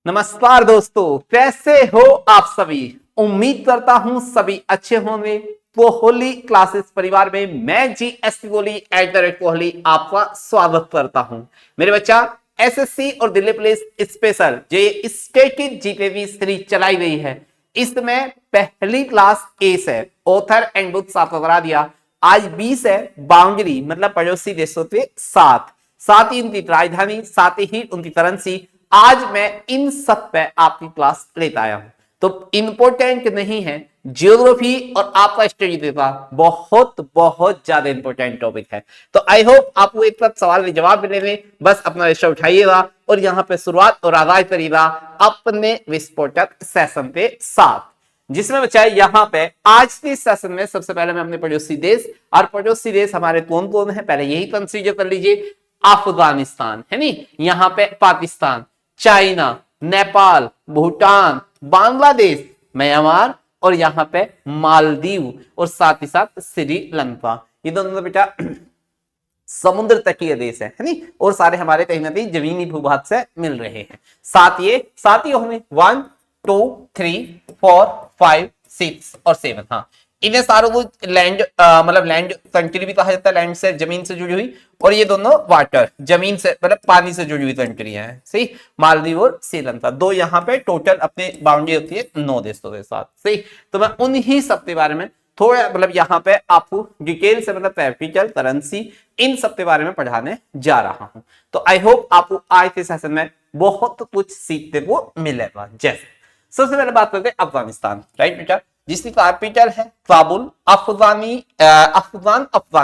नमस्कार दोस्तों, कैसे हो आप सभी। उम्मीद करता हूं सभी अच्छे होंगे। कोहली क्लासेस परिवार में मैं GS कोहली @कोहली आपका स्वागत करता हूं। मेरे बच्चा, SSC और दिल्ली पुलिस स्पेशल जो स्टेट की जीकेवी सीरीज चलाई गई है, इसमें पहली क्लास ए है, ऑथर एंड बुक्स आपको करा दिया। आज 20 है, बाउंड्री मतलब पड़ोसी देशों के साथ ही उनकी राजधानी, साथ ही उनकी करेंसी। आज मैं इन सब पे आपकी क्लास लेता आया हूं। तो इंपॉर्टेंट नहीं है, जियोग्राफी और आपका स्टडी पेपर बहुत बहुत ज्यादा इंपॉर्टेंट टॉपिक है। तो आई होप आपको एक बार सवाल के जवाब मिलेंगे। बस अपना रजिस्टर उठाइएगा और यहाँ पे शुरुआत और आगाज करिएगा अपने विस्फोटक सेशन के साथ, जिसमें बच्चा यहाँ पे आज के सेशन में सबसे पहले मैं अपने पड़ोसी देश, और पड़ोसी देश हमारे कौन कौन है पहले यही कंसीडर कर लीजिए। अफगानिस्तान है नी, यहाँ पे पाकिस्तान, चाइना, नेपाल, भूटान, बांग्लादेश, म्यांमार और यहाँ पे मालदीव और साथ ही साथ श्रीलंका। ये दोनों बेटा समुद्र तटीय देश है नी, और सारे हमारे कहीं ना कहीं जमीनी भूभाग से मिल रहे हैं। साथ ही हमें 1 2 3 4 5 6 और 7, हाँ इन्हें सारों को लैंड मतलब लैंड कंट्री भी कहा जाता है, लैंड से जमीन से जुड़ी हुई, और ये दोनों वाटर जमीन से मतलब पानी से जुड़ी हुई कंट्रियां हैं। सही, मालदीव और श्रीलंका, दो यहाँ पे टोटल अपनी बाउंड्री होती है 9 देशों के साथ। सही, तो मैं उन्हीं सब के बारे में थोड़ा मतलब यहाँ पे आपको डिटेल से मतलब कैपिटल, करेंसी, इन सब के बारे में पढ़ाने जा रहा हूं। तो आई होप आपको आज के सेशन में बहुत कुछ सीखने को मिलेगा। जैसे सबसे पहले बात करते हैं अफगानिस्तान, राइट बेटा, जिसकी कैपिटल है काबुल। अफगानी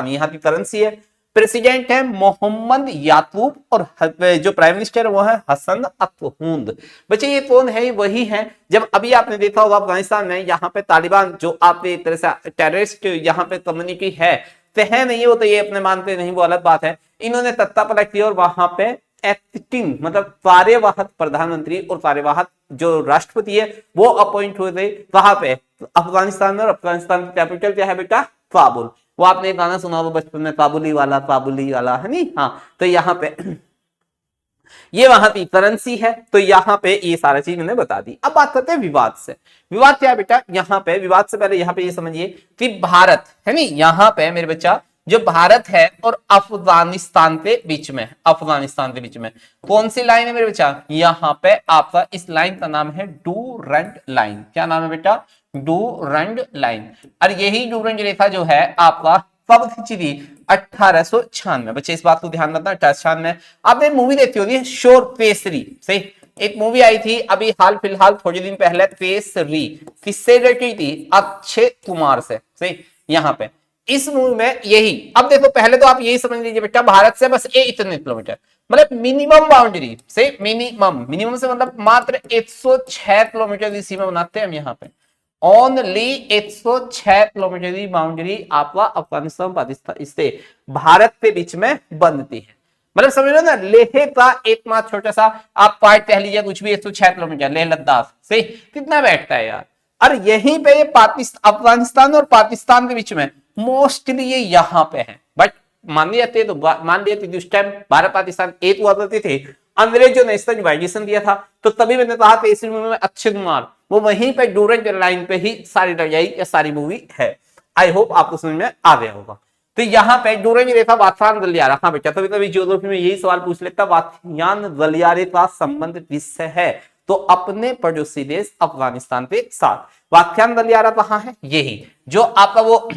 यहाँ की करेंसी है। प्रेसिडेंट है मोहम्मद याकूब, और जो प्राइम मिनिस्टर है वो है हसन अतहुंद। बच्चे ये कौन है? वही है जब अभी आपने देखा होगा अफगानिस्तान में यहाँ पे तालिबान जो आप एक तरह से टेररिस्ट यहाँ पे कम्युनिटी है, तो है नहीं, वो तो ये अपने मानते नहीं, वो अलग बात है। इन्होंने तख्ता पलट किया और वहां पे एक्टिंग मतलब कार्यवाहक प्रधानमंत्री और कार्यवाहक जो राष्ट्रपति है वो अपॉइंट हुए थे। कहां पे? अफगानिस्तान में। और अफगानिस्तान की कैपिटल क्या है बेटा? काबुल। वो आपने एक गाना सुना होगा बचपन में, काबुली वाला है नी, हाँ। तो यहाँ पे ये वहां की करेंसी है। तो यहाँ पे ये सारा चीज मैंने बता दी। अब बात करते हैं विवाद से। विवाद क्या है बेटा? यहाँ पे विवाद से पहले यहाँ पे ये समझिए कि भारत है नी, यहाँ पे मेरे बच्चा जो भारत है और अफगानिस्तान के बीच में, अफगानिस्तान के बीच में कौन सी लाइन है मेरे बच्चा? यहाँ पे आपका इस लाइन का नाम है डूरंड लाइन। क्या नाम है बेटा? Durand line. और यही डूरंड रेखा जो है आपका कब खींची थी? 1896। बच्चे इस बात को ध्यान रखना, 1896। आपने मूवी देखी होगी शोर केसरी, सही, एक मूवी आई थी अभी हाल फिलहाल थोड़े दिन पहले, केसरी, किससे रिलेटेड थी? अक्षय कुमार से। सही, यहाँ पे इस मूवी में यही। अब देखो पहले तो आप यही समझ लीजिए बेटा, भारत से बस इतने किलोमीटर मतलब मिनिमम बाउंड्री से, मिनिमम से मतलब मात्र 106 किलोमीटर की सीमा बनाते हैं हम यहाँ पे। ओनली 106 किलोमीटर की बाउंड्री आपका अफगानिस्तान पाकिस्तान इससे भारत के बीच में बनती है। मतलब समझ लो ना, लेह का एकमात्र छोटा सा आप पार्ट कह लीजिए कुछ भी, 106 किलोमीटर लेह लद्दाख से कितना बैठता है यार। और यहीं पे ये पाकिस्तान, अफगानिस्तान और पाकिस्तान के बीच में मोस्टली ये यहाँ पे है। बट मान लिया तो मान लिया उस टाइम भारत पाकिस्तान एक हुआ करते थे, अंग्रेजों ने इसका डिवाइडेशन दिया था। तो तभी मैंने कहा था इस मूवी में अक्षय कुमार वो वहीं पे डूरंड लाइन पे ही सारी लड़ाई या सारी मूवी है। आई होप आपको समझ में आ गया होगा। तो यहाँ पे डूरंड रेखा वात्स्यान गलियारा, हाँ बेटा, कभी कभी ज्योग्राफी में यही सवाल पूछ लेता, वात्स्यान गलियारे का संबंध किससे है? तो अपने पड़ोसी देश अफगानिस्तान के साथ। वात्स्यान गलियारा कहाँ है? यही जो आपका वो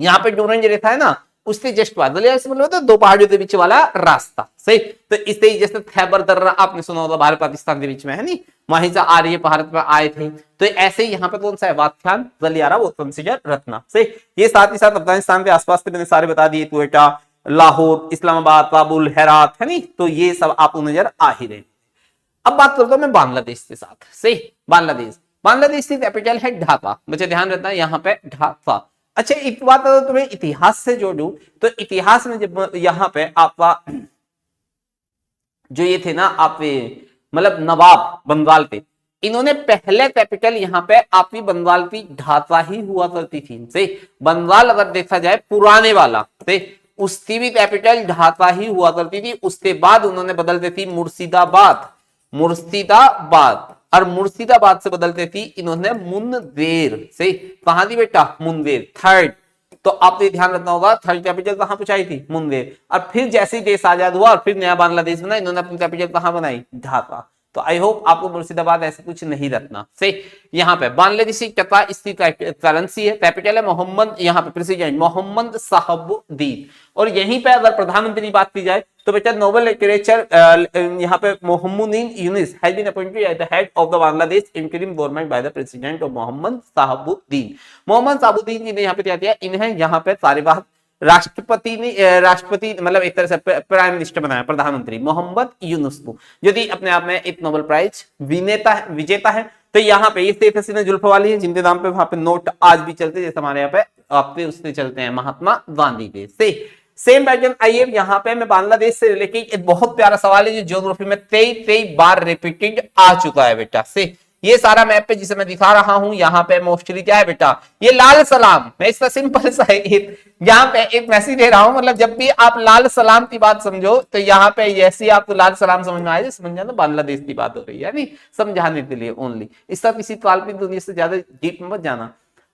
यहाँ पे डूरंड रेखा है ना, उससे जस्ट बाद गलियारा से मतलब दो पहाड़ियों के बीच वाला रास्ता। सही, तो इस तरीके जैसे खैबर दर्रा आपने सुना होगा भारत पाकिस्तान के बीच में है नी, वहीं से आ रही है, भारत में आए थे। तो ऐसे ही यहाँ पे कौन सा है? वात्स्यान गलियारा, वो कंसीडर रखना। सही, ये साथ ही साथ अफगानिस्तान के आसपास के मैंने सारे बता दिए, क्वेटा, लाहौर, इस्लामाबाद, काबुल, हेरात है नी, तो ये सब आपको नजर आ ही रहे। अब बात करता हूं मैं बांग्लादेश के साथ। सही, बांग्लादेश की कैपिटल है ढाका। मुझे ध्यान रखना है यहाँ पे ढाका। अच्छा, एक बात अगर तुम्हें इतिहास से जोड़ू तो इतिहास में जब यहाँ पे आपका जो ये थे ना आप मतलब नवाब बंगाल के, इन्होंने पहले कैपिटल यहाँ पे आपकी बंगाल की ढाका ही हुआ करती थी। सही, बंगाल अगर देखा जाए पुराने वाला, सही, उसकी भी कैपिटल ढाका ही हुआ करती थी। उसके बाद उन्होंने बदल दी थी मुर्शिदाबाद। मुर्शिदाबाद, और मुर्शिदाबाद से बदलते थी इन्होंने मुनवेर से। कहां थी बेटा? मुनवेर। थर्ड, तो आपने ध्यान रखना होगा थर्ड कैपिटल कहां पहुंचाई थी? मुनवेर। और फिर जैसे ही देश आजाद हुआ और फिर नया बांग्लादेश बना, इन्होंने अपनी कैपिटल कहां बनाई? ढाका। तो आई होप आपको मुर्शिदाबाद ऐसे कुछ नहीं रखना से। यहाँ पे बांग्लादेशी टका इसकी करेंसी है, कैपिटल है मोहम्मद, यहाँ पे प्रेसिडेंट मोहम्मद साहबुद्दीन। और यहीं पे अगर प्रधानमंत्री की बात की जाए तो बेटा नोबेल लिटरेचर यहाँ पे Muhammad Yunus has been appointed at the head of the Bangladesh interim government by the president of Mohammed Shahabuddin. Mohammed Shahabuddin ji ने यहाँ पे क्या किया? इन्हें यहाँ पे कार्यवाहक राष्ट्रपति ने, राष्ट्रपति मतलब एक तरह से प्राइम मिनिस्टर बनाया, प्रधानमंत्री मोहम्मद यूनुस को, यदि अपने आप में एक नोबेल प्राइज विजेता है। तो यहाँ पे ये शेख हसीना जुल्फवाली है, जिनके नाम पे वहां पे नोट आज भी चलते हैं, जैसे हमारे यहाँ पे आपके उससे चलते हैं महात्मा गांधी के से। Same pattern. आइए यहाँ पे मैं बांग्लादेश से रिलेटेड एक बहुत प्यारा सवाल है जो ज्योग्राफी में 23 बार रिपीटेड आ चुका है बेटा से। ये सारा मैप पे जिसे मैं दिखा रहा हूं, यहाँ पे मोस्टली क्या है बेटा? ये लाल सलाम। मैं इसका सिंपल सा यहाँ पे एक मैसेज दे रहा हूं, मतलब जब भी आप लाल सलाम की बात समझो तो यहाँ पे जैसे आपको लाल सलाम समझ में आए, समझ जाना बांग्लादेश की बात हो रही है, नहीं समझाने के लिए ओनली। इसका किसी काल्पनिक दुनिया से ज्यादा डीप में मत जाना।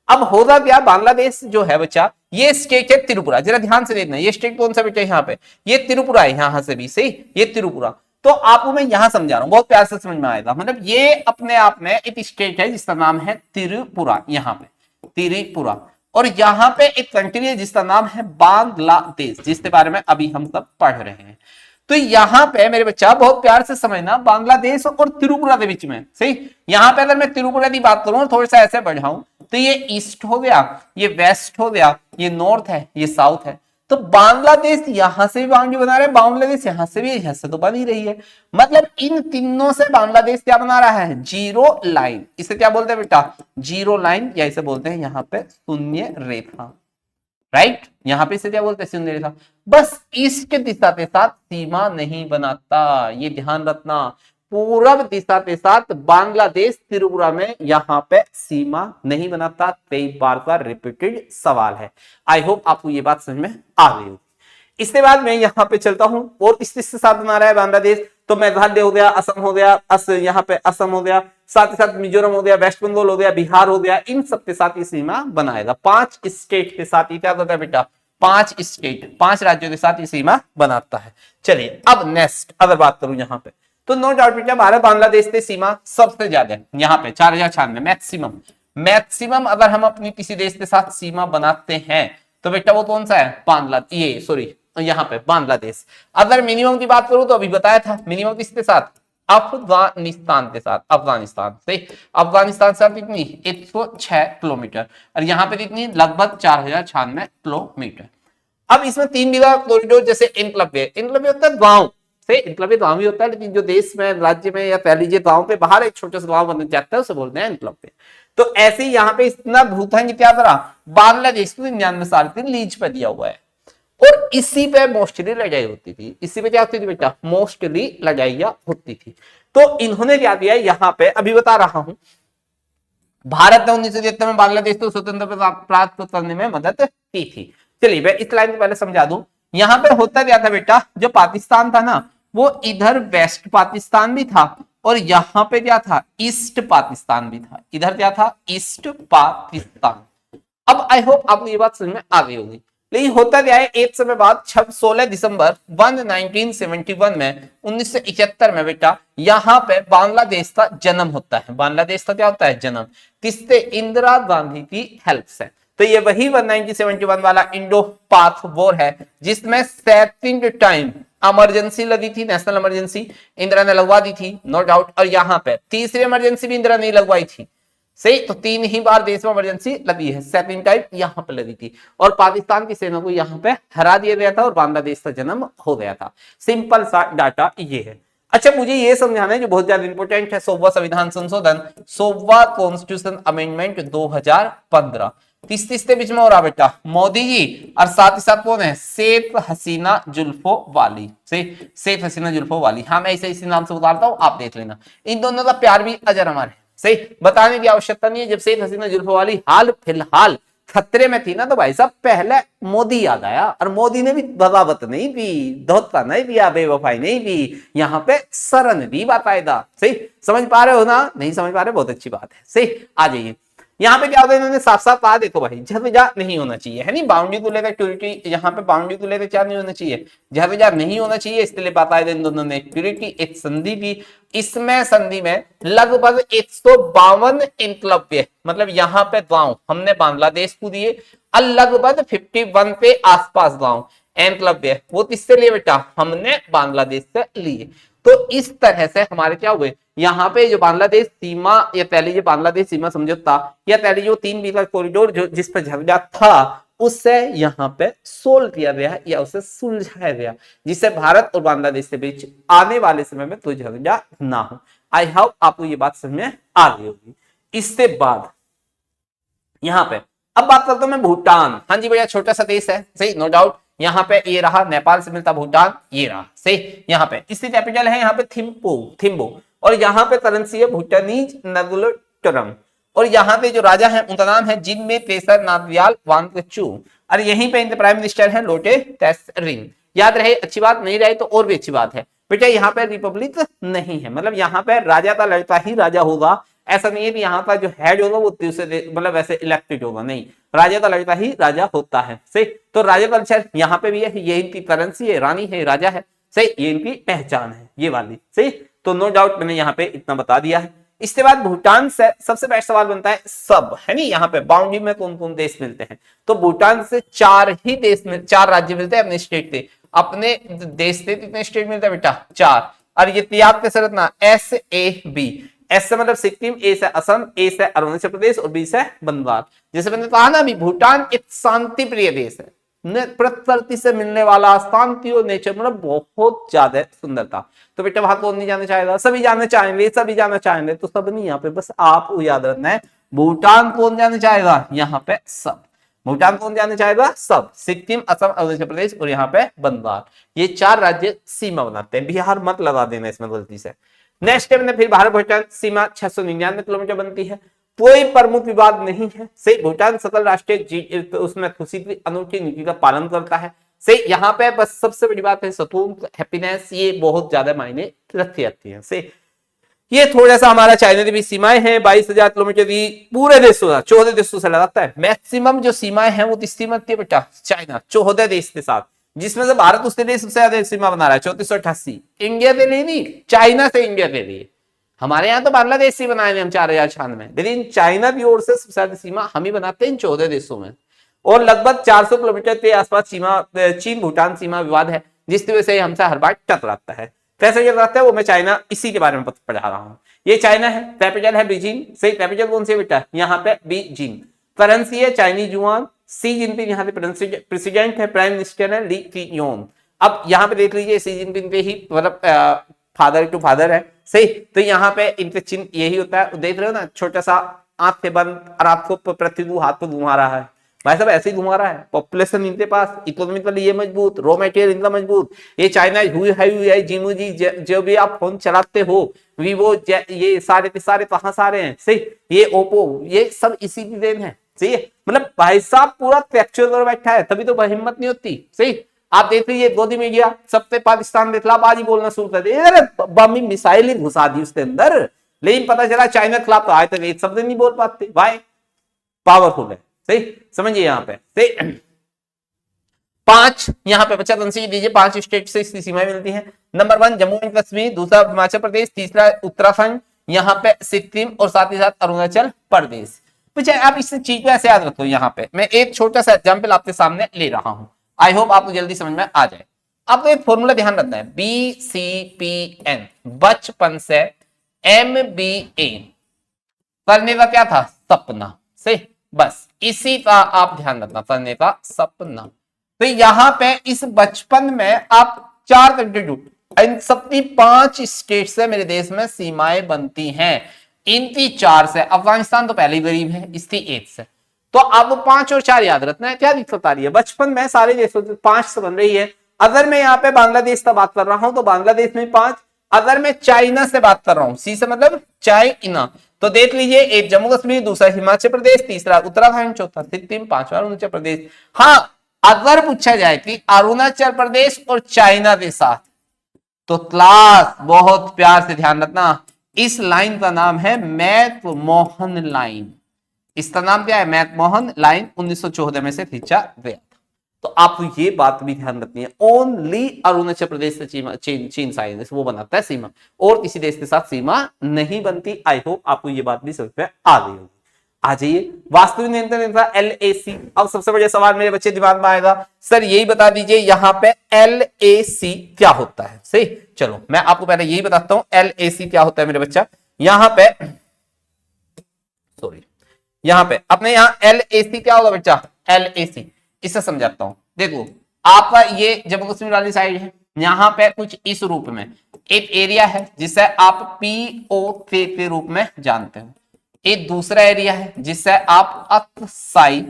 अब होगा क्या? बांग्लादेश जो है बच्चा, ये स्टेट है त्रिपुरा। जरा ध्यान से देखना, ये स्टेट कौन सा बेटा? यहाँ पे ये त्रिपुरा है, यहां से भी सही, ये त्रिपुरा। तो आपको मैं यहां समझा रहा हूं, बहुत प्यार से समझ में आएगा। मतलब ये अपने आप में एक स्टेट है जिसका नाम है त्रिपुरा, यहाँ पे त्रिपुरा। और यहाँ पे एक कंट्री है जिसका नाम है बांग्लादेश, जिसके बारे में अभी हम सब पढ़ रहे हैं। तो यहाँ पे मेरे बच्चा बहुत प्यार से समझना, बांग्लादेश और त्रिपुरा के बीच में सही। यहाँ पे अगर मैं त्रिपुरा की बात करूं, थोड़ा सा ऐसे बढ़ाऊं, तो ये ईस्ट हो गया, ये वेस्ट हो गया, ये नॉर्थ है, ये साउथ है। तो बांग्लादेश यहां से भी बाउंड्री बना रहा है, बांग्लादेश यहां से भी, यहां से तो बन ही रही है। मतलब इन तीनों से बांग्लादेश क्या बना रहा है? Zero line. इसे क्या बोलते हैं बेटा? जीरो लाइन, या इसे बोलते हैं यहाँ पे शून्य रेखा, राइट? यहां पे इसे क्या बोलते हैं? शून्य रेखा। बस ईस्ट दिशा के साथ सीमा नहीं बनाता, ये ध्यान रखना। पूरब दिशा के साथ बांग्लादेश त्रिपुरा में यहां पे सीमा नहीं बनाता। कई बार का रिपीटेड सवाल है। आई होप आपको ये बात समझ में आ गई होगी। इसके बाद मैं यहाँ पे चलता हूं, और इसके साथ बना रहा है बांग्लादेश, तो मेघालय हो गया, असम हो गया, यहाँ पे असम हो गया, साथ ही साथ मिजोरम हो गया, वेस्ट बंगाल हो गया, बिहार हो गया, इन सब के साथ ये सीमा बनाएगा। 5 स्टेट के साथ ये क्या होता है बेटा? 5 स्टेट, 5 राज्यों के साथ ये सीमा बनाता है। चलिए अब नेक्स्ट अगर बात करूं यहाँ पे, तो नो डाउट बेटा भारत बांग्लादेश से सीमा सबसे ज्यादा है यहाँ पे 4096 मैक्सिमम। अगर हम अपनी किसी देश के साथ सीमा बनाते हैं तो बेटा वो कौन सा है? यहाँ पे बांग्लादेश। अगर मिनिमम की बात करूं तो अभी बताया था, मिनिमम किसके साथ? अफगानिस्तान के साथ। अफगानिस्तान से, अफगानिस्तान से कितनी? 106 किलोमीटर, और यहाँ पे कितनी? लगभग 4096 किलोमीटर। अब इसमें 3 बीघा कॉरिडोर, जैसे इनक्लवे होता है गांव से, इनक्लवे गांव ही होता है, लेकिन जो देश में, राज्य में, या कह लीजिए गांव पे बाहर एक छोटा सा गांव बन जाता है, उसे बोलते हैं इनक्लवे। तो ऐसे ही यहाँ पे इतना भूतंज क्या करा? बांग्लादेश को 99 साल के लीज पे दिया हुआ है, और इसी पे मोस्टली लड़ाई होती थी। इसी पे क्या होती थी बेटा? मोस्टली लड़ाइयां होती थी। तो इन्होंने क्या किया यहाँ पे, अभी बता रहा हूं, भारत ने 1973 में बांग्लादेश को स्वतंत्रता प्राप्त करने में मदद की थी। चलिए मैं इस लाइन को पहले समझा दूं। यहाँ पे होता क्या था बेटा? जो पाकिस्तान था ना, वो इधर वेस्ट पाकिस्तान भी था, और यहाँ पे क्या था? ईस्ट पाकिस्तान भी था। इधर क्या था? ईस्ट पाकिस्तान। अब आई होप आपको ये बात समझ में आ गई होगी। लेकिन होता क्या है, एक समय बाद 16 दिसंबर 1971 में 1971 में बेटा यहाँ पे बांग्लादेश का जन्म होता है। बांग्लादेश का क्या होता है? जन्म। किससे? इंदिरा गांधी की हेल्प से। तो ये वही 1971 वाला इंडो पाक वॉर है, जिसमें सेकंड टाइम इमरजेंसी लगी थी, नेशनल इमरजेंसी इंदिरा ने लगवा दी थी, नो डाउट। और यहाँ पे तीसरी इमरजेंसी भी इंदिरा ने लगवाई थी, सही। तो 3 ही बार देश में इमरजेंसी लगी है, सेकंड टाइम यहाँ पे लगी थी, और पाकिस्तान की सेना को यहाँ पे हरा दिया गया था, और बांग्लादेश का जन्म हो गया था। सिंपल सा डाटा ये है। अच्छा मुझे ये समझाना है जो बहुत ज्यादा इंपॉर्टेंट है, 100वां संविधान संशोधन, 100वां कॉन्स्टिट्यूशन अमेंडमेंट 2015 तीसरे बीच में हो रहा बेटा मोदी जी, और साथ ही साथ कौन है? शेख हसीना जुल्फो वाली, शेख हसीना जुल्फो वाली। हाँ मैं इसी नाम से उतारता हूँ, आप देख लेना। इन दोनों का प्यार भी अजर अमर है, सही, बताने की आवश्यकता नहीं है। जब शेख हसीना जुल्फो वाली हाल फिलहाल खतरे में थी ना, तो भाई साहब पहले मोदी याद आया, और मोदी ने भी बगावत नहीं पी, धोखा नहीं पिया, बेवफाई नहीं पी, यहाँ पे शरण दी बाकायदा। सही समझ पा रहे हो ना? नहीं समझ पा रहे, बहुत अच्छी बात है। सही, आ जाइए। यहाँ पे क्या होता है, इन्होंने साफ साफ कहा, देखो भाई झरझा नहीं होना चाहिए, है नहीं, बाउंड्री को लेकर प्योरिटी, यहाँ पे बाउंड्री को लेकर क्या नहीं होना चाहिए, झरझा नहीं होना चाहिए। इसलिए बताया इन दोनों ने प्योरिटी एक संधि भी, इसमें संधि में लगभग 152 एकलव्य, मतलब यहाँ पे गांव हमने बांग्लादेश को दिए, और लगभग 51 पे आसपास गांव एकलव्य वो किससे लिए बेटा, हमने बांग्लादेश से लिए। तो इस तरह से हमारे क्या हुए, यहाँ पे जो बांग्लादेश सीमा, या पहले जो बांग्लादेश सीमा समझौता, या पहले जो 3 मील कॉरिडोर जो जिस पर झगड़ा था, उससे यहाँ पे सोल्व किया गया या उसे सुलझाया गया, जिससे भारत और बांग्लादेश के बीच आने वाले समय में कोई झगड़ा ना हो। आई होप आपको ये बात समझ में आ गई होगी। इसके बाद यहाँ पे अब बात करता हूं मैं भूटान। हाँ जी भैया, छोटा सा देश है, सही, नो डाउट। यहाँ पे ये रहा नेपाल से मिलता भूटान, ये रहा, सही। यहाँ पे इसकी कैपिटल है यहाँ पे थिम्पू, और यहाँ पे करेंसी है भूटानीज नगुलोटरम, और यहाँ पे जो राजा है उनका नाम है जिनमे तेसर नामग्याल वांगचू, और यहीं पे इनके प्राइम मिनिस्टर है लोटे तैसरिंग। याद रहे, अच्छी बात, नहीं रहे तो और भी अच्छी बात है बेटा। यहाँ पे रिपब्लिक नहीं है, मतलब यहाँ पे राजा का लड़का ही राजा होगा, ऐसा नहीं है कि यहाँ का जो हेड होगा वो दूसरे मतलब वैसे इलेक्टेड होगा, नहीं, राजा का लड़का ही राजा होता है, सही। तो राजा कल्चर यहाँ पे भी है, ये इनकी करेंसी है, रानी है, राजा है, सही, ये इनकी पहचान है, ये वाली, सही। तो नो डाउट मैंने यहाँ पे इतना बता दिया है। इसके बाद भूटान से सबसे बेस्ट सवाल बनता है, सब है नहीं, यहाँ पे बाउंड्री में कौन कौन देश मिलते हैं, तो भूटान से 4 ही देश में 4 राज्य मिलते हैं अपने स्टेट से, अपने देश से कितने स्टेट मिलते हैं बेटा, 4। और ये याद कैसे रखना, SAB, एस से मतलब सिक्किम, ए से असम, ए से अरुणाचल प्रदेश, और बी से बंगाल। जैसे मैंने कहा ना भी, भूटान एक शांति प्रिय देश है, प्रकृति से मिलने वाला, शांति और नेचर मतलब बहुत ज्यादा सुंदरता। तो बेटा वहां कौन नहीं जाना चाहेगा, सभी जाना चाहेंगे, सभी जाना चाहेंगे, तो सब नहीं, यहाँ पे बस आपको याद रखना है, भूटान कौन जाना चाहेगा, यहाँ पे सब। भूटान कौन जाना चाहेगा, सब, सिक्किम, असम, अरुणाचल प्रदेश, और यहाँ पे बंगाल, ये 4 राज्य सीमा बनाते हैं। बिहार मत लगा देना इसमें गलती से। नेक्स्ट स्टेप में फिर भारत भूटान सीमा 699 किलोमीटर बनती है, कोई प्रमुख विवाद नहीं है, सही। भूटान सकल राष्ट्रीय उसमें खुशी की अनूठी नीति का पालन करता है, सही। यहाँ पे बस सबसे बड़ी बात है सुकून, हैप्पीनेस, ये बहुत ज्यादा मायने रखती है, सही। ये थोड़ा सा हमारा चाइना की भी सीमाएं हैं, 22,000 किलोमीटर की, पूरे देशों का 14 देशों से लगाता है। मैक्सिमम जो सीमाएं हैं वो किसकी बनती है बेटा, चाइना, 14 देश के साथ, जिसमें से भारत उसके लिए सबसे ज्यादा सीमा बना रहा है 3488, इंडिया के लिए नहीं, चाइना से इंडिया के लिए। हमारे यहाँ तो बांग्लादेश से बनाए हम 4096, लेकिन चाइना की ओर से सबसे ज्यादा सीमा हम ही बनाते हैं 14 देशों में, और लगभग 400 किलोमीटर के आसपास सीमा चीन भूटान सीमा विवाद है, जिसकी वजह से हमसे हर बार टकराता है। कैसे टकराता है वो मैं चाइना इसी के बारे में पढ़ा रहा हूँ। ये चाइना है, कैपिटल है बीजिंग, सही। कैपिटल कौन सी बेटा, यहाँ पे बीजिंग। करेंसी है चाइनीज युआन, सी जिनपिंग यहाँ पे प्रेसिडेंट है, प्राइम मिनिस्टर है ली कियोन। अब यहाँ पे देख लीजिए, सी जिनपिंग पे ही मतलब फादर टू फादर है, सही। तो यहाँ पे इनके चिन्ह यही होता है, देख रहे हो ना, छोटा सा आंख से बंद, और आपको पृथ्वी को हाथ को घुमा रहा है, भाई साहब ऐसे ही घुमा रहा है। पॉपुलेशन इनके पास, इकोनॉमिकली ये मजबूत, रॉ मटेरियल इनका मजबूत। ये चाइना हुई जिमू जी, जो भी आप फोन चलाते हो, वीवो, ये सारे के सारे कहां से आ रहे हैं, सही। ये ओप्पो, ये सब इसी की देन है, सही। मतलब भाई साहब पूरा कैप्चर कर बैठा है, तभी तो हिम्मत नहीं होती, सही। आप देख लीजिए गोदी मीडिया सबसे पाकिस्तान के खिलाफ आज ही बोलना शुरू कर दिया, बम मिसाइल ही घुसा दी उसके अंदर, लेकिन पता चला चाइना के खिलाफ तो आज तक एक शब्द नहीं बोल पाते, भाई पावरफुल है, सही। समझिए यहाँ पे, सही। 5 यहाँ पे बच्चा दीजिए, 5 स्टेट से इसकी सीमाएं मिलती हैं। नंबर 1 जम्मू एंड कश्मीर, दूसरा हिमाचल प्रदेश, तीसरा उत्तराखंड, यहाँ पे सिक्किम, और साथ ही साथ अरुणाचल प्रदेश। बच्चा आप इस चीज को ऐसे याद रखो, यहाँ पे मैं एक छोटा सा एग्जाम्पल आपके सामने ले रहा हूँ, आई होप आपको जल्दी समझ में आ जाए। आपको एक फॉर्मूला ध्यान रखना है, BCPN, बचपन से MBA करने का क्या था, सपना, सही। बस इसी का आप ध्यान रखना, करने का सपना। तो यहाँ पे इस बचपन में आप 4 कंट्रीब्यूट, इन सबकी 5 स्टेट से मेरे देश में सीमाएं बनती हैं, इनकी 4 से। अफगानिस्तान तो पहले ही गरीब है, इसकी 8 से। तो आपको 5 और 4 याद रखना है। क्या दिक्कत आ रही है, बचपन में सारे देशों 5 से बन रही है। अगर मैं यहाँ पे बांग्लादेश का बात कर रहा हूं तो बांग्लादेश में 5, अगर मैं चाइना से बात कर रहा हूं, सी से मतलब चाइना, तो देख लीजिए, एक जम्मू कश्मीर, दूसरा हिमाचल प्रदेश, तीसरा उत्तराखंड, चौथा सिक्किम, पांचवा अरुणाचल प्रदेश। हाँ, अगर पूछा जाए कि अरुणाचल प्रदेश और चाइना के साथ, तो क्लास बहुत प्यार से ध्यान रखना, इस लाइन का नाम है मैकमोहन लाइन। इसका नाम क्या है? मैकमोहन लाइन 1914 में से खींचा गया। तो आप ये बात भी ध्यान रखनी है, ओनली अरुणाचल प्रदेश से चीन साइड वो बनाता है सीमा, और किसी देश के साथ सीमा नहीं बनती। आई होप आपको ये बात भी समझ में आ गई होगी। आ जाइए, वास्तविक नियंत्रण रेखा LAC। अब सबसे बड़ा सवाल मेरे बच्चे दिमाग में आएगा, सर यही बता दीजिए यहाँ पे LAC क्या होता है। सही, चलो मैं आपको पहले यही बताता हूं LAC क्या होता है मेरे बच्चा। यहाँ पे सॉरी, यहाँ पे अपने यहाँ LAC क्या होगा बच्चा? LAC इसे समझाता हूं। देखो, आपका ये जम्मू कश्मीर वाली साइड है, यहाँ पे कुछ इस रूप में एक एरिया है जिसे आप POK के रूप में जानते हो। एक दूसरा एरिया है जिसे आप अक्साई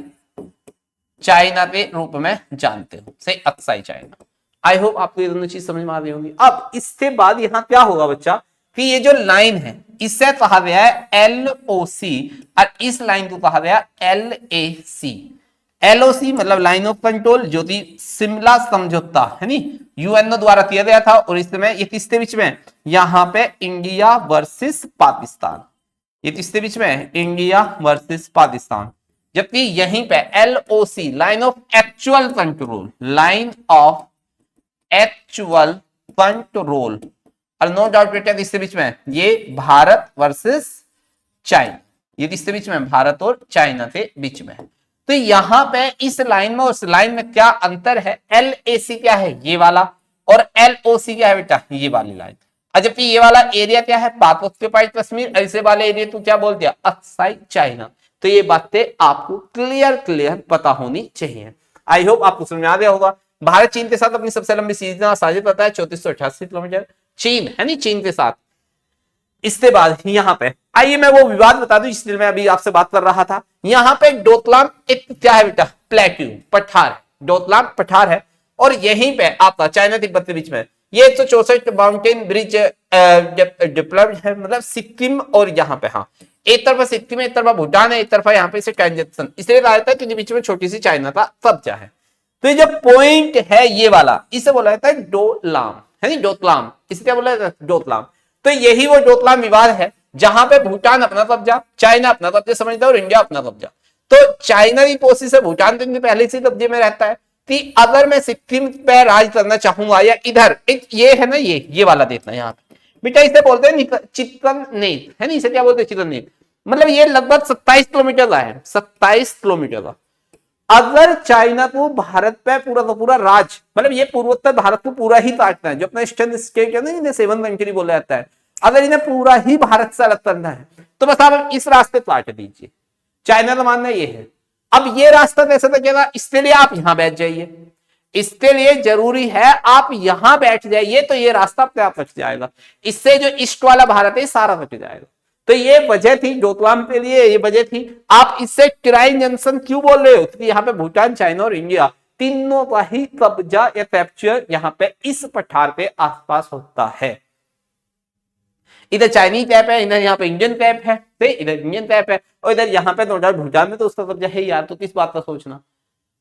चाइना के रूप में जानते हो। सही, अक्साई चाइना। आई होप आपको ये दोनों चीज समझ में आ रही होंगी। अब इसके बाद यहाँ क्या होगा बच्चा कि ये जो लाइन है इसे कहा गया है LOC, और इस लाइन को कहा गया LAC। LOC मतलब लाइन ऑफ कंट्रोल, जो कि शिमला समझौता है नी, UNO द्वारा किया गया था, और इस समय ये किसके बीच में? यहाँ पे इंडिया वर्सेस पाकिस्तान, ये किसके बीच में? India versus Pakistan. जबकि यहीं पे LOC line of actual control, line of actual control, और नो डाउट बेटा किसके बीच में? ये भारत वर्सेस चाइना, ये किसके बीच में? भारत और चाइना के बीच में। तो यहां पे इस लाइन में और उस लाइन में क्या अंतर है? LAC क्या है? ये वाला, और LOC क्या है बेटा? ये वाली लाइन। जबकि ये वाला एरिया क्या है? पाक ऑक्यूपाइड कश्मीर, ऐसे वाले एरिया तू क्या बोल दिया? Aksai China. तो ये बातें आपको क्लियर पता होनी चाहिए। आई होप आपको समझ में आ गया होगा। भारत चीन के साथ अपनी सबसे लंबी सीमा साझा करता है 3488 किलोमीटर, चीन है नहीं, चीन के साथ। इसके बाद यहाँ पे आइए मैं वो विवाद बता दूं जिसमें मैं अभी आपसे बात कर रहा था। यहाँ पे डोकलाम एक क्या है बेटा? प्लेट्यू, पठार है, डोकलाम पठार है, और यहीं पे आपका चाइना तिब्बत के बीच में ये 164 माउंटेन ब्रिज डेवलप्ड है, मतलब सिक्किम और यहाँ पे, हाँ एक तरफ सिक्किम है, एक तरफ भूटान है, एक तरफ यहाँ पे ट्रांजेक्शन, इसलिए कहा जाता है कि बीच में छोटी सी चाइना का कब्जा है। तो ये जो पॉइंट है ये वाला, इसे बोला जाता है डोकलाम, है नहीं, डोकलाम, इसे क्या बोला जाता है? डोकलाम। तो यही वो डोकलाम विवाद है जहां पे भूटान अपना कब्जा, चाइना अपना कब्जा समझता है और इंडिया अपना कब्जा। तो चाइना की कोशिश है, भूटान तो पहले से कब्जे में रहता है कि अगर मैं सिक्किम पे राज करना चाहूंगा, या इधर एक ये है ना, ये वाला देखना यहाँ पे बेटा, इसे बोलते हैं चिकन नेक, है ना, इसे क्या बोलते हैं? Chicken neck. मतलब ये लगभग 27 किलोमीटर का है, 27 किलोमीटर का। अगर चाइना को भारत पे पूरा का पूरा राज, मतलब ये पूर्वोत्तर भारत को पूरा ही काटना है, जो अपना ईस्टर्न स्टेट है ना, इन्हें 7 कंट्री बोला जाता है, अगर इन्हें पूरा ही भारत से अलग करना है तो बस आप इस रास्ते काट दीजिए। चाइना का मानना ये है। अब ये रास्ता कैसे बचेगा? इसके लिए आप यहां बैठ जाइए, इसके लिए जरूरी है आप यहां बैठ जाइए, तो ये रास्ता अपने आप बच जाएगा। इससे जो ईस्ट वाला भारत है सारा बच जाएगा। तो ये वजह थी डोकलाम के लिए, ये वजह थी। आप इससे ट्राइन जंक्शन क्यों बोल रहे हो? क्योंकि यहाँ पे भूटान, चाइना और इंडिया तीनों का ही कब्जा या कैप्चर यहाँ पे इस पठार के आसपास होता है। इधर चाइनीज कैप है, इधर यहाँ पे इंडियन कैप है, इधर इंडियन कैप है, और इधर यहाँ पे नो डाउट भूटान में तो उसका कब्जा है यार, तो किस बात का सोचना।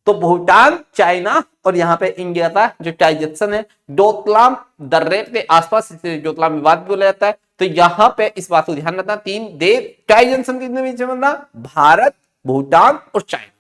तो भूटान, चाइना और यहाँ पे इंडिया का जो ट्रांजेक्शन है डोकलाम दर्रे के आसपास, डोकलाम विवाद भी बोला जाता है। तो यहाँ पे इस बात को ध्यान रखना, 3 देश ट्रांजेक्शन कितने बीच में बनना? भारत, भूटान और चाइना।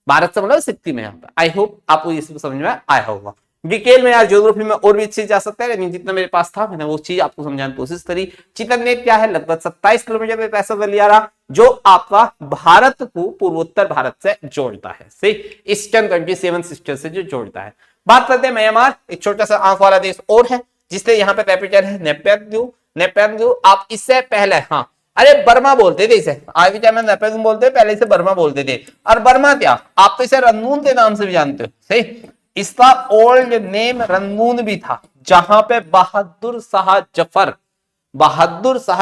भारत से मतलब सिक्किम में। यहाँ पे आई होप आपको ये समझ में आया होगा। डिटेल में यार ज्योग्राफी में और भी चीज जा सकता है, लेकिन जितना मेरे पास था मैंने वो चीज आपको समझाने की कोशिश करी। चिकन नेट क्या है? लगभग 27 किलोमीटर पे पैसा लिया रहा, जो आपका भारत को पूर्वोत्तर भारत से जोड़ता है, सही, ईस्टर्न कंट्री 7 सिस्टर से जो जोड़ता है। बात करते हैं म्यांमार, एक छोटा सा आंख वाला देश और है, जिससे यहाँ पे कैपिटल है नेपेगू। नेपेगू आप इससे पहले, हाँ अरे बर्मा बोलते थे इसे, आज भी चाहे नेपेगू बोलते, पहले इसे बर्मा बोलते थे। और बर्मा क्या, आप तो इसे रंगून के नाम से भी जानते हो, सही। इसका ओल्ड नेम रंगून भी था, जहां पे बहादुर शाह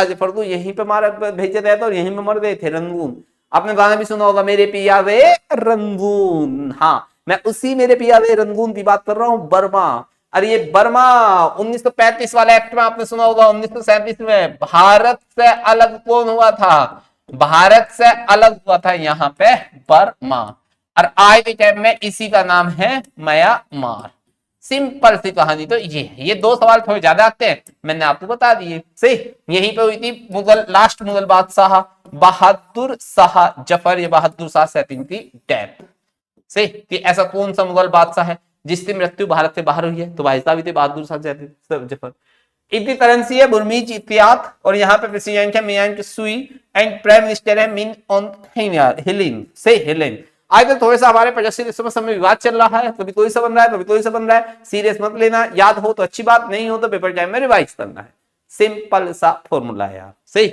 जफर को यहीं पे मारा भेजा गया था और यहीं पे मर गए थे, रंगून। आपने गाना भी सुना होगा, मेरे पिया वे रंगून। हाँ, मैं उसी मेरे पिया वे रंगून की बात कर रहा हूं, बर्मा। अरे ये बर्मा 1935 वाले एक्ट में आपने सुना होगा, 1937 में भारत से अलग कौन हुआ था, भारत से अलग हुआ था यहाँ पे बर्मा, और आज के टाइम में इसी का नाम है म्यांमार। सिंपल सी कहानी तो ये है। ये दो सवाल थोड़े ज्यादा आते हैं, मैंने आपको बता दिए। सही, यहीं पे हुई थी मुगल, लास्ट मुगल बादशाह बहादुर शाह जफर, ये बहादुर शाह सेकंड की डेथ। सही, कि ऐसा कौन सा मुगल बादशाह है जिसकी मृत्यु भारत से बाहर हुई है, तो भाई साहब थे बहादुर शाह जफर। इतनी करेंसी है बुर्मीज इतिहाद, और यहाँ पे प्रेसिडेंट है मियांग सुई एंड प्राइम मिनिस्टर है मिन ऑन हिलिन से हिलेन। आज तो थोड़े सा हमारे 85 देशों में समय विवाद चल रहा है, कभी कोई सा बन रहा है, कभी कोई सा बन रहा है, सीरियस मत लेना, याद हो तो अच्छी बात, नहीं हो तो पेपर टाइम में रिवाइज करना है, सिंपल सा फॉर्मूला है यार। सही,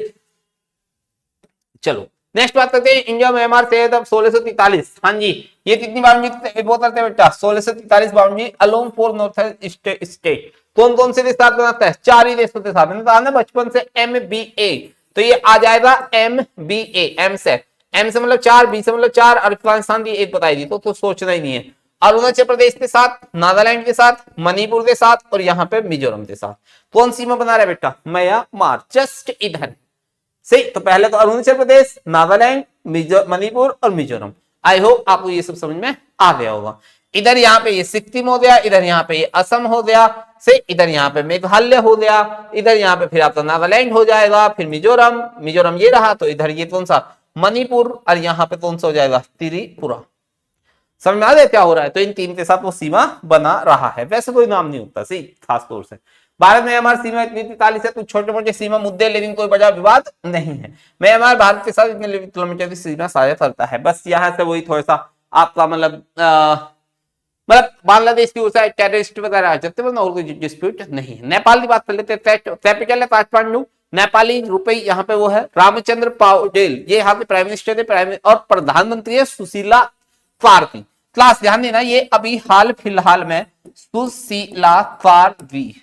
चलो नेक्स्ट बात करते हैं इंडिया म्यांमार से 1643। हाँ जी, ये कितनी बाउंड्री वो करते हैं बेटा, 1643 boundary along four north state. कौन कौन से देश साथ बनाता है, 4 ही देशों के साथ। मैंने कहा ना बचपन से MBA, तो ये आ जाएगा MBA, M से मतलब 4, B से मतलब 4, अफगानिस्तान की एक बताई दी, तो सोचना ही नहीं है। अरुणाचल प्रदेश के साथ, नागालैंड के साथ, मणिपुर के साथ, और यहाँ पे मिजोरम के साथ। कौन सीमा बना रहा है बेटा, म्यांमार, जस्ट इधर। सही, तो पहले तो अरुणाचल प्रदेश, नागालैंड, मणिपुर और मिजोरम। आई होप आपको ये सब समझ में आ गया होगा। इधर यहाँ पे ये सिक्किम हो गया, इधर यहाँ पे ये असम हो गया, से इधर यहाँ पे मेघालय हो गया, इधर यहाँ पे फिर आपका नागालैंड हो जाएगा, फिर मिजोरम ये रहा, तो इधर ये कौन सा मणिपुर, और यहाँ पे कौन सा हो जाएगा त्रिपुरा। समझ में आ गया क्या हो रहा है। तो इन 3 के साथ वो सीमा बना रहा है, वैसे कोई नाम नहीं होता सही खास तौर से। भारत में हमारी सीमा इतनी 43 है, तो छोटे मोटे सीमा मुद्दे, लेकिन कोई बड़ा विवाद नहीं है। म्यांमार भारत के साथ इतने किलोमीटर की सीमा साझा करता है। बस यहाँ से वही थोड़ा सा आपका मतलब बांग्लादेश की ओर से टेररिस्ट वगैरह आ जाते हैं, और कोई डिस्प्यूट नहीं है। नेपाल की बात कर लेते हैं, कैपिटल है काठमांडू, नेपाली रुपए यहाँ पे वो है रामचंद्र पौडेल, ये यहाँ के प्राइम मिनिस्टर है, और प्रधानमंत्री है सुशीला क्लार्की। क्लास ध्यान देना, ये अभी हाल फिलहाल में सुशीला क्लार्की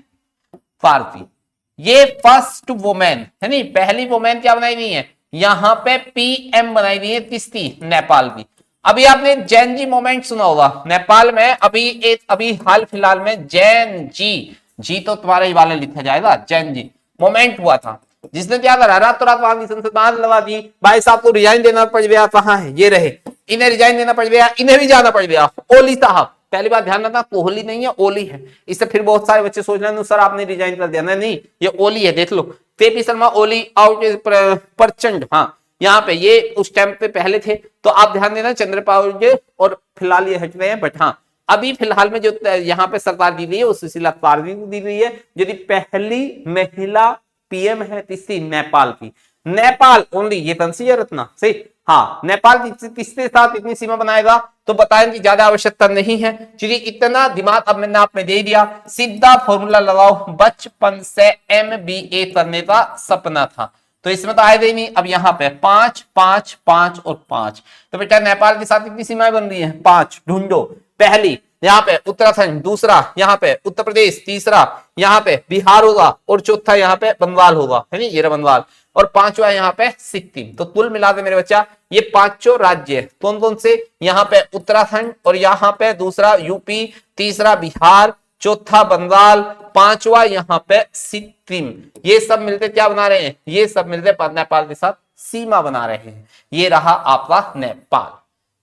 ये फर्स्ट वुमेन है, नहीं पहली वुमेन क्या बनाई गई है, यहाँ पे PM बनाई गई है तीसरी नेपाल की। अभी आपने जैन जी मोमेंट सुना होगा नेपाल में, अभी हाल फिलहाल में जैन जी तो तुम्हारे ही वाले लिखा जाएगा, जैन जी मोमेंट हुआ था, जिसने क्या करा, रातों रात वहां की संसद बांध लगा दी। भाई साहब को रिजाइन देना पड़ गया, कहाँ है ये रहे, इन्हें रिजाइन देना पड़ गया, इन्हें भी जाना पड़ गया। ओली साहब, पहली बात ध्यान रखना, कोहली नहीं है, ओली है। इससे फिर बहुत सारे बच्चे सोच रहे हैं सर आपने रिजाइन कर दिया, नहीं ये ओली है, देख लो। KP Sharma Oli out is Prachanda. हाँ, यहाँ पे ये उस टाइम पे पहले थे, तो आप ध्यान देना चंद्रपाल और फिलहाल ये हट रहे हैं। बट हाँ, अभी फिलहाल में जो यहाँ पे सरकार दी गई है वो सुशीला क्लार्की को दी गई है, जो पहली महिला PM है तीसरी नेपाल की। नेपाल ओनली, ये कंसीडर रखना सही। हाँ, नेपाल तीसरे साथ इतनी सीमा बनाएगा तो बताएं कि ज्यादा आवश्यकता नहीं है, क्योंकि इतना दिमाग अब मैंने आप में दे दिया। सीधा फॉर्मूला लगाओ, बचपन से MBA करने का सपना था, तो इसमें तो आएगा ही नहीं। अब यहाँ पे 5 5 5 और 5, तो बेटा नेपाल के साथ कितनी सीमाएं बन रही हैं, 5 ढूंढो। पहली यहाँ पे उत्तराखंड, दूसरा यहाँ पे उत्तर प्रदेश, तीसरा यहाँ पे बिहार होगा, और चौथा यहाँ पे बंगाल होगा, है नहीं, ये रहा बंगाल, और 5वां यहाँ पे सिक्किम। तो कुल मिला के मेरे बच्चा ये 5 राज्य कौन कौन से, यहाँ पे उत्तराखंड, और यहाँ पे दूसरा UP, तीसरा बिहार, चौथा बंगाल, 5वां यहाँ पे सिक्किम। ये सब मिलते क्या बना रहे हैं, ये सब मिलते नेपाल के साथ सीमा बना रहे हैं। ये रहा आपका नेपाल,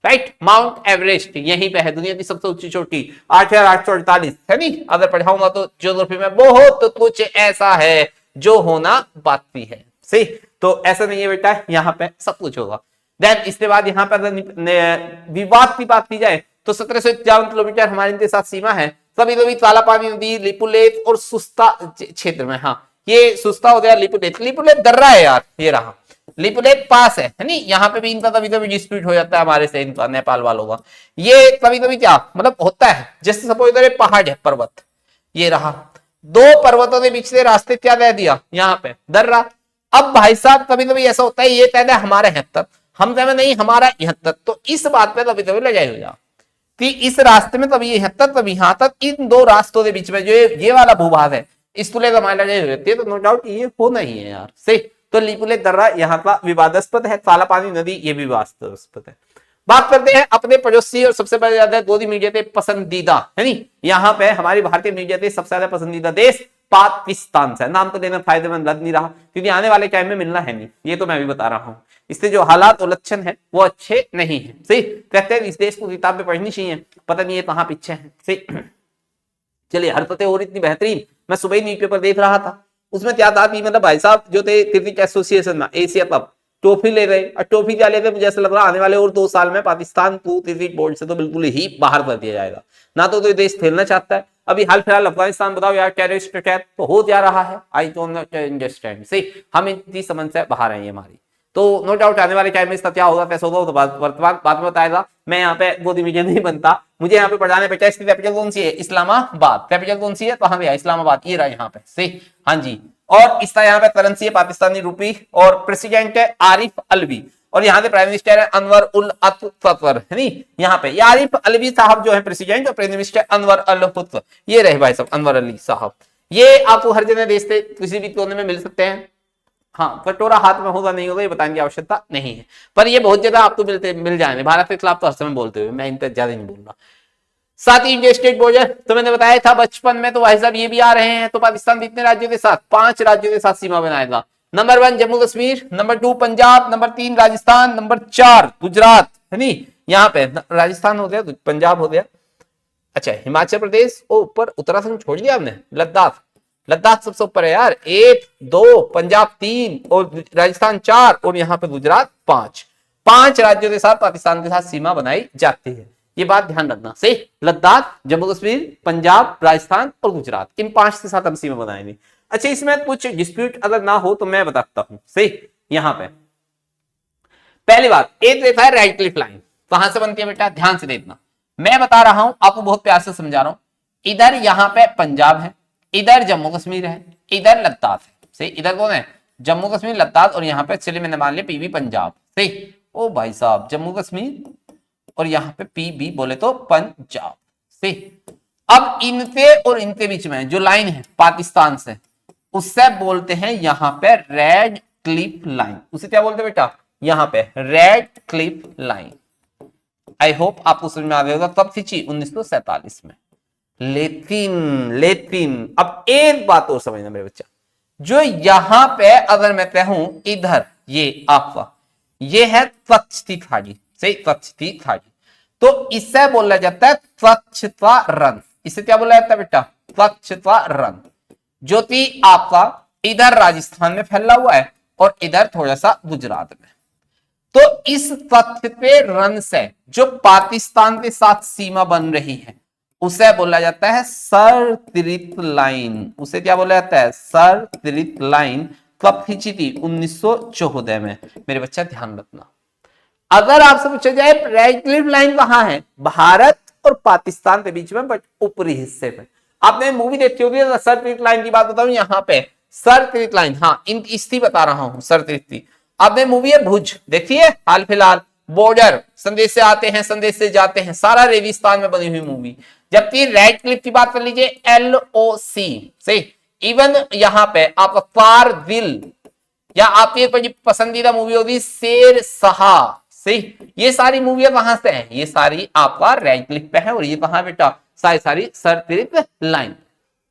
राइट। माउंट एवरेस्ट यहीं पे है, दुनिया की सबसे ऊंची चोटी 8848, है नहीं। अगर पढ़ाऊंगा तो ज्योग्राफी में बहुत कुछ ऐसा है जो होना बाकी है, सही। तो ऐसा नहीं है बेटा, यहाँ पे सब कुछ होगा। देन इसके बाद यहाँ पे अगर विवाद की बात की जाए तो 1751 किलोमीटर हमारे इनके साथ सीमा है। कभी कभी कालापानी नदी, लिपुलेख और सुस्ता क्षेत्र में। हाँ, ये सुस्ता हो गया, लिपुलेख दर्रा है यार, ये रहा लिपुलेख पास है नहीं। यहाँ पे भी इनका कभी कभी डिस्प्यूट हो जाता है हमारे से, इनका नेपाल वालों का। ये कभी कभी क्या मतलब होता है, जैसे सपोज इधर पहाड़ है, पर्वत, ये रहा, 2 पर्वतों के बीच से रास्ते क्या दे दिया, यहाँ पे दर्रा। अब भाई साहब कभी कभी ऐसा होता है, ये कहता है हमारा 71, हम कहते नहीं हमारा 71, तो इस बात पे कभी कभी लड़ाई हो जाए कि इस रास्ते में तभी 71 तभी यहाँ तक, इन 2 रास्तों के बीच में जो ये वाला भूभाग है, इसको लेकर हमारी लड़ाई हो जाती है। तो नो डाउट ये होना ही है यार, सही। तो लिपुलेख दर्रा यहाँ का विवादास्पद है, काला पानी नदी ये भी विवादास्पद है। बात करते हैं अपने पड़ोसी और सबसे ज्यादा गोदी मीडिया थे पसंदीदा, है नी, यहाँ पे हमारी भारतीय मीडिया थे सबसे ज्यादा पसंदीदा देश पाकिस्तान से। नाम तो देना फायदेमंद लग नहीं रहा क्योंकि आने वाले टाइम में मिलना है नहीं, ये तो मैं भी बता रहा हूं। इससे जो हालात और लक्षण है वो अच्छे नहीं है। सही कहते हैं इस देश को किताब में पढ़नी चाहिए, पता नहीं है कहाँ पीछे है। सही चलिए हरकतें और इतनी बेहतरीन, मैं सुबह ही न्यूज़पेपर देख रहा था, उसमें क्या था कि मतलब भाई साहब जो थे क्रिकेट एसोसिएशन में एशिया कप ट्रॉफी ले गए, और ट्रॉफी क्या ले गए, मुझे ऐसा लग रहा आने वाले और 2 साल में पाकिस्तान को क्रिकेट बोर्ड से तो बिल्कुल ही बाहर कर दिया जाएगा। ना तो ये देश खेलना चाहता है। अभी हाल फिलहाल अफगानिस्तान बताओ यार टेररिस्ट अटैक तो हो जा रहा है, आई डोंट अंडरस्टैंड। सही हम इतनी समझ से बाहर है हमारी, तो नो डाउट आने वाले टाइम में इसका क्या होगा कैसे होगा तो वर्तमान बाद में बताएगा। मैं यहाँ पे गोदी मीडिया नहीं बनता, मुझे यहाँ पे पढ़ाने पे इसकी कैपिटल कौन सी है, इस्लामाबाद। कैपिटल कौन सी है, कहाँ पे इस्लामाबाद, ये रहा यहाँ पे। सही हाँ जी, और इसका यहाँ पे करेंसी है पाकिस्तानी रुपी, और प्रेसिडेंट है आरिफ अलवी, और यहाँ पे प्राइम मिनिस्टर है अनवर उल अतवर, है नी। यहाँ पे आरिफ अलवी साहब जो है प्रेसिडेंट, और प्राइम मिनिस्टर अनवर अल हुत्व, ये रहे भाई साहब अनवर अली साहब। ये आपको हर जगह देश से किसी भी कोने में मिल सकते हैं। हाँ कटोरा हाथ में होगा नहीं होगा ये बताने की आवश्यकता नहीं है, पर ये बहुत जगह आपको मिल जाएंगे। भारत के खिलाफ तो हर समय बोलते हुए, मैं इन पर ज्यादा नहीं बोल रहा। साथ ही इंडिया स्टेट बॉर्डर तो मैंने बताया था बचपन में, तो भाई साहब ये भी आ रहे हैं। तो पाकिस्तान कितने राज्यों के साथ, 5 राज्यों के साथ सीमा बनाएगा। Number 1 Jammu Kashmir, number 2 Punjab, number 3 Rajasthan, number 4 Gujarat, है नी। यहाँ पे राजस्थान हो गया, पंजाब हो गया, अच्छा हिमाचल प्रदेश, ऊपर उत्तराखंड छोड़ दिया आपने, लद्दाख, लद्दाख सबसे ऊपर है यार, 1 2 पंजाब 3 और राजस्थान 4 और यहाँ पे गुजरात 5। 5 राज्यों के साथ पाकिस्तान के साथ सीमा बनाई जाती है, ये बात ध्यान रखना। सही लद्दाख, जम्मू कश्मीर, पंजाब, राजस्थान और गुजरात, इन 5 के साथ हम सीमा बनाएंगे। अच्छा इसमें कुछ डिस्प्यूट अगर ना हो तो मैं बताता हूं। सही यहाँ पे पहली बात एक रेखा है रेड क्लिफ लाइन, कहां से बनती है बेटा, ध्यान से देखना, मैं बता रहा हूं आपको, बहुत प्यार से समझा रहा हूं। इधर यहाँ पे पंजाब है, इधर जम्मू कश्मीर है, इधर लद्दाख है। सही इधर कौन है, जम्मू कश्मीर लद्दाख, और यहाँ पे चलिए मैंने मान लिया पीवी पंजाब। सही ओ भाई साहब जम्मू कश्मीर और यहाँ पे पीबी बोले तो पंजाब। सही अब इनके और इनके बीच में जो लाइन है पाकिस्तान से, उससे बोलते हैं यहाँ पे रेड क्लिफ लाइन। उसे क्या बोलते हैं बेटा, यहाँ पे red Cliff line. I hope आपको समझ में आ गया होगा। कब खींची, 1947 में। लेकिन अब एक बात और समझना मेरे बच्चा, जो यहां पे अगर मैं कहूं इधर ये आपका ये है स्वच्छती खाड़ी, सही स्वच्छती खाड़ी, तो इससे बोला जाता है स्वच्छता रन। इसे क्या बोला जाता है बेटा, स्वच्छता रन, जो कि आपका इधर राजस्थान में फैला हुआ है और इधर थोड़ा सा गुजरात में। तो इस स्वच्छते रन से जो पाकिस्तान के साथ सीमा बन रही है उसे बोला जाता है सरत्रित लाइन। उसे क्या बोला जाता है, सरत्रित लाइन। कब खींची थी, 1914 में। मेरे बच्चा ध्यान रखना, अगर आपसे पूछा जाए रेड क्लिफ लाइन कहां है, भारत और पाकिस्तान के बीच में, बट ऊपरी हिस्से में। आपने मूवी देखी होगी सरत्रित लाइन की बात बताऊं, यहाँ पे सरत्रित लाइन, हाँ इन इसकी बता रहा हूं सरत्रित। आपने मूवी है भुज देखिए, हाल फिलहाल, बॉर्डर, संदेश से आते हैं संदेश से जाते हैं, सारा रेगिस्तान में बनी हुई मूवी। जबकि रेड क्लिफ की बात कर लीजिए, LOC। सही इवन यहाँ पे आप कारगिल, या आपकी एक पसंदीदा मूवी होगी शेर शाह। सही ये सारी मूवियां कहां से हैं, ये सारी आपका रेड क्लिफ पे है, और ये कहां बेटा, सारी सरत्रित लाइन।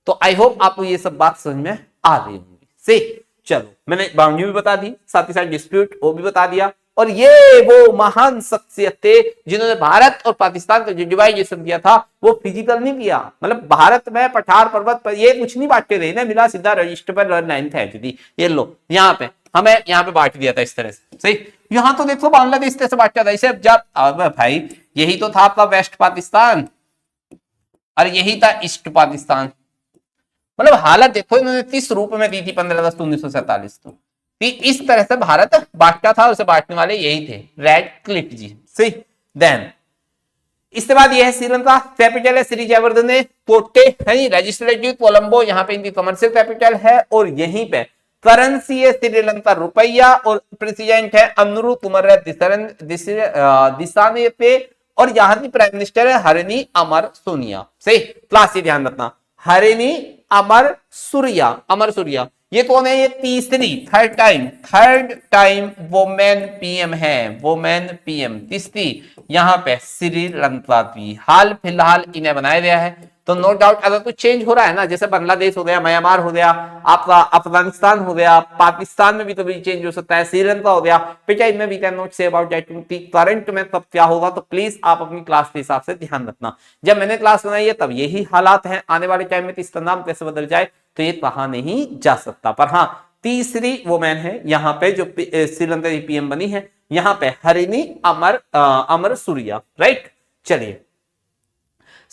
तो आई होप आपको ये सब बात समझ में आ रही होगी। सही चलो मैंने बाउंड्री भी बता दी, साथ ही साथ डिस्प्यूट वो भी बता दिया, और ये वो महान शख्सियत थे जिन्होंने भारत और पाकिस्तान का जो डिवाइडेशन किया था वो फिजिकल नहीं किया। मतलब भारत में पठार पर्वत पर ये कुछ नहीं बांटते थे ना, मिला सीधा रजिस्टर पर लाइन थी, ये लो यहाँ पे हमें यहाँ पे बांट दिया था इस तरह से। सही यहाँ तो देखो बांग्लादेश इस तरह से बांटा था इसे, जब भाई यही तो था आपका वेस्ट पाकिस्तान और यही था ईस्ट पाकिस्तान। मतलब हालत देखो इन्होंने किस रूप में दी थी 15 अगस्त 1947 को। इस तरह से भारत बांटता था, उसे बांटने वाले यही थे, रेड क्लिफ जी। सही देन इसके बाद यह है श्रीलंका, कैपिटल है श्री जयवर्धने कोटे, है लेजिस्लेटिव कोलंबो, यहाँ पे इनकी कमर्शियल कैपिटल है, और यहीं पे करेंसी है श्रीलंका रुपया, और प्रेसिडेंट है अनरू कुमार दिसाने पे, और यहाँ की प्राइम मिनिस्टर है हरिणी अमर सोनिया। सही क्लास ध्यान रखना, हरिणी अमर सूर्या, अमर सूर्या ये कौन है? ये तीसरी थर्ड टाइम वोमेन पीएम है, वोमेन पीएम तीसरी यहाँ पे श्रीलंका की। हाल फिलहाल इन्हें बनाया गया है। तो नो डाउट अगर कुछ चेंज हो रहा है ना, जैसे बांग्लादेश हो गया, म्यांमार हो गया, आपका अफगानिस्तान हो गया, पाकिस्तान में भी तो भी चेंज हो सकता है, श्रीलंका हो गया बेटा, इनमें we can not say about that current में तब क्या होगा। तो प्लीज आप अपनी क्लास के हिसाब से ध्यान रखना। जब मैंने क्लास बनाई है तब यही हालात हैं, आने वाले टाइम में इसका नाम कैसे बदल जाए तो ये कहा नहीं जा सकता। पर हाँ, तीसरी वोमेन है यहाँ पे जो श्रीलंका की पीएम बनी है, यहाँ पे हरिणी अमर सूर्या, राइट। चलिए,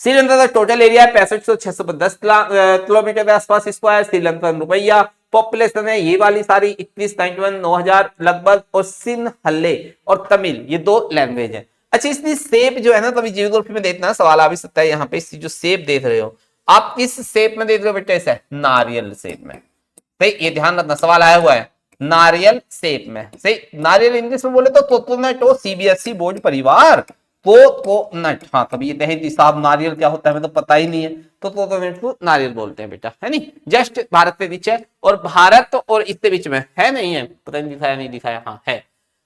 श्रीलंका का टोटल एरिया है 6510 किलोमीटर के आसपास स्क्वायर, श्रीलंकन रुपया। पॉपुलेशन है ये वाली सारी 2191 लगभग, और सिन्हले और तमिल ये 2 लैंग्वेज है। अच्छा, इसकी शेप जो है ना, तभी जियोग्राफी में देखना सवाल आ भी सकता है। यहाँ पे इसकी जो शेप देख रहे हो आप, किस शेप में देख रहे हो बेटा? ऐसा नारियल शेप में, सही, ये ध्यान रखना, सवाल आया हुआ है नारियल शेप में, सही। नारियल इंग्लिश में बोले तो कोकोनट हो, सीबीएसई बोर्ड परिवार, कोकोनट। हाँ, कभी ये कहें साहब नारियल क्या होता है, हमें तो पता ही नहीं है, तो कोकोनट को नारियल बोलते हैं बेटा, है नहीं। जस्ट भारत के नीचे, और भारत और इसके बीच में है, नहीं है, पता नहीं दिखाया नहीं दिखाया, हाँ है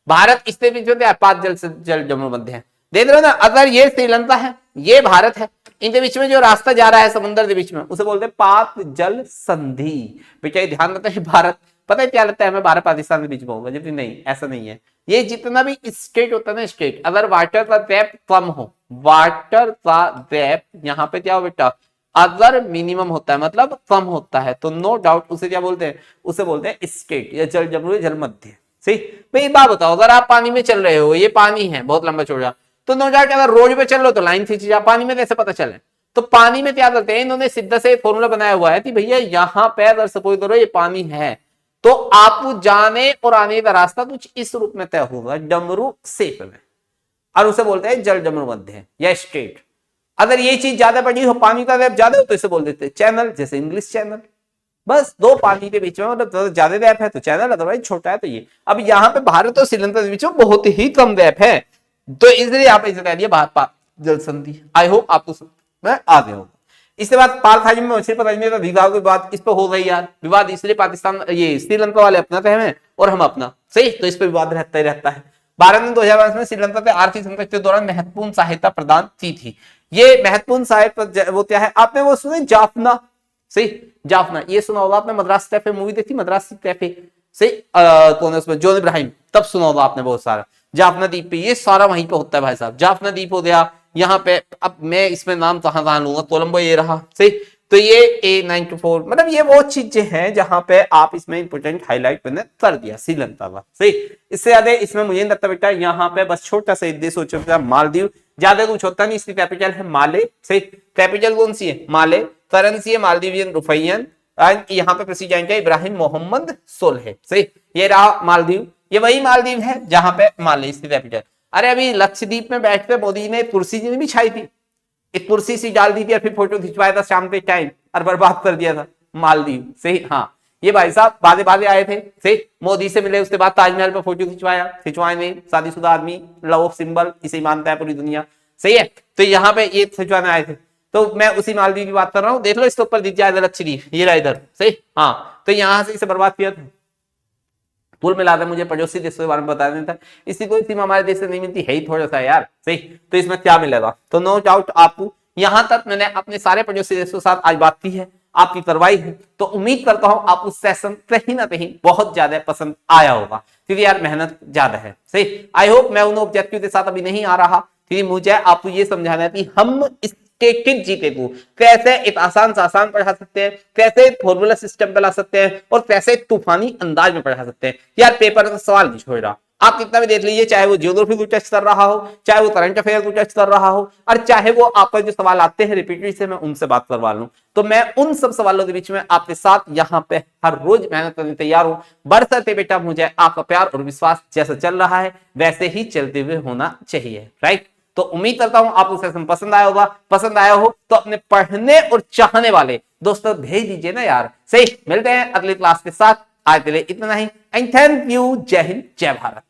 भारत, इसके बीच में 5 जल जमुन मध्य है, देख रहे हो ना। अगर ये श्रीलंका है, ये भारत है, इनके बीच में जो रास्ता जा रहा है समुद्र के बीच में, उसे बोलते हैं पाक जल संधि। बेटा धान रहता है भारत, पता है क्या लगता है हमें भारत पाकिस्तान के बीच में होगा, जबकि नहीं, ऐसा नहीं है। ये जितना भी स्टेट होता है ना, स्टेट, अगर वाटर का डेप्थ कम हो, वाटर का डेप्थ यहाँ पे क्या हो बेटा, अगर मिनिमम होता है मतलब कम होता है, तो नो डाउट उसे क्या बोलते हैं, उसे बोलते हैं स्टेट या जल जमुन जल मध्य। सही भाई, एक बात बताओ, अगर आप पानी में चल रहे हो, ये पानी है बहुत लंबा चौड़ा, तो नो डाउट अगर रोड पे चल लो तो लाइन खींची जा, पानी में कैसे पता चले? तो पानी में क्या करते हैं, इन्होंने सीधा से फॉर्मूला बनाया हुआ है कि भैया यहाँ पे अगर सपोज करो ये पानी है, तो आप जाने और आने का रास्ता कुछ इस रूप में तय होगा, डमरू शेप में, और उसे बोलते हैं जल डमरू मध्य या स्टेट। अगर ये चीज ज्यादा बड़ी हो, पानी का डेप्थ ज्यादा हो, तो इसे बोल देते हैं चैनल, जैसे इंग्लिश चैनल। बस 2 पानी के बीच में, मतलब ज्यादा डेप्थ है तो चैनल, अदरवाइज छोटा है तो ये। अब यहाँ पे भारत और श्रीलंका के बीच में बहुत ही कम डेप्थ है, तो इसलिए आप इसे कह दिए भारत जल संधि। आई होप आपको मैं आ गया होगा। इसके बाद पाल खाड़ी में मछली पकड़ने का विवाद विवाद इस पर हो गई यार, विवाद इसलिए पाकिस्तान ये श्रीलंका वाले अपना कहते हैं और हम अपना, सही, तो इस पर विवाद रहता ही रहता है। भारत ने 2022 में श्रीलंका के आर्थिक संकट के दौरान महत्वपूर्ण सहायता प्रदान की थी। ये महत्वपूर्ण सहायता वो क्या है, आपने वो सुने जाफना, सही, जाफना ये सुना होगा आपने, मद्रास कैफे मूवी देखी, मद्रास कैफे, सही, कौन है उसमें, जॉन इब्राहिम, तब सुना होगा आपने बहुत सारा। जाफना द्वीप पे ये सारा वहीं पे होता है भाई साहब, जाफना द्वीप हो गया यहाँ पे। अब मैं इसमें नाम कहाँ लूंगा, कोलंबो ये रहा, सही। तो ये A94, मतलब ये वो चीजें हैं जहां पे आप इसमें इंपोर्टेंट हाईलाइट मैंने कर दिया श्रीलंका का, सही। इससे ज्यादा इसमें मुझे नहीं लगता बेटा, यहाँ पे बस छोटा सा देश हो चुका है मालदीव, ज्यादा कुछ होता नहीं। इसकी कैपिटल है माले, सही, कैपिटल कौन सी है, माले, करेंसी है मालदीवियन रुपयन, यहाँ पे प्रेसिडेंट है इब्राहिम मोहम्मद सोलह, सही। ये रहा मालदीव, ये वही मालदीव है जहां पे माले इसकी कैपिटल। अरे अभी लक्षद्वीप में बैठते मोदी ने कुर्सी जी ने बिछाई थी, एक कुर्सी सी डाल दी थी और फिर फोटो खिंचवाया था शाम के टाइम और बर्बाद कर दिया था मालदीव, सही। हाँ, ये भाई साहब बादे बादे आए थे, सही, मोदी से मिले, उसके बाद ताजमहल पर फोटो खिंचवाए नहीं, शादीशुदा आदमी, लव ऑफ सिंबल इसे मानता है पूरी दुनिया, सही है। तो यहाँ पे ये खिंचवाने आए थे, तो मैं उसी मालदीव की बात कर रहा हूँ, देख लो इसके ऊपर दिख जाए लक्षद्वीप, ये रहा इधर, सही। हाँ, तो यहाँ से इसे बर्बाद किया था। कुल मिलाकर मुझे पड़ोसी देशों के बारे में बता देता, इसकी कोई सीमा हमारे देश से नहीं मिलती है ही थोड़ा सा यार, सही। तो इसमें क्या मिलेगा, तो नो डाउट आपको यहां तक मैंने अपने सारे पड़ोसी देशों के साथ आज बात की है, आपकी करवाई है, तो उम्मीद करता हूं आप उस सेशन कहीं ना कहीं बहुत ज्यादा पसंद आया होगा, क्योंकि यार मेहनत ज्यादा है, सही। आई होप मैं उन ऑब्जेक्टिव के साथ अभी नहीं आ रहा, क्योंकि मुझे आपको ये समझाना है कि हम इस किट जीके को कैसे एक आसान से आसान पढ़ा सकते हैं, कैसे फॉर्मूला सिस्टम पे ला सकते हैं, और कैसे तूफानी अंदाज में पढ़ा सकते हैं। यार पेपर का सवाल नहीं छोड़ रहा, आप कितना भी देख लीजिए, चाहे वो जियोग्राफी को टच कर रहा हो, चाहे वो करंट अफेयर को टच कर रहा हो, और चाहे वो आपका जो सवाल आते हैं रिपीटेड से मैं उनसे बात करवा लूं, तो मैं उन सब सवालों के बीच में आपके साथ यहाँ पे हर रोज मेहनत करने तैयार हूं। बरसते बेटा मुझे आपका प्यार और विश्वास जैसा चल रहा है वैसे ही चलते हुए होना चाहिए, राइट। तो उम्मीद करता हूं आपको सेशन पसंद आया होगा, पसंद आया हो तो अपने पढ़ने और चाहने वाले दोस्तों भेज दीजिए ना यार, सही। मिलते हैं अगली क्लास के साथ, आज के लिए इतना ही, एंड थैंक यू, जय हिंद, जय भारत।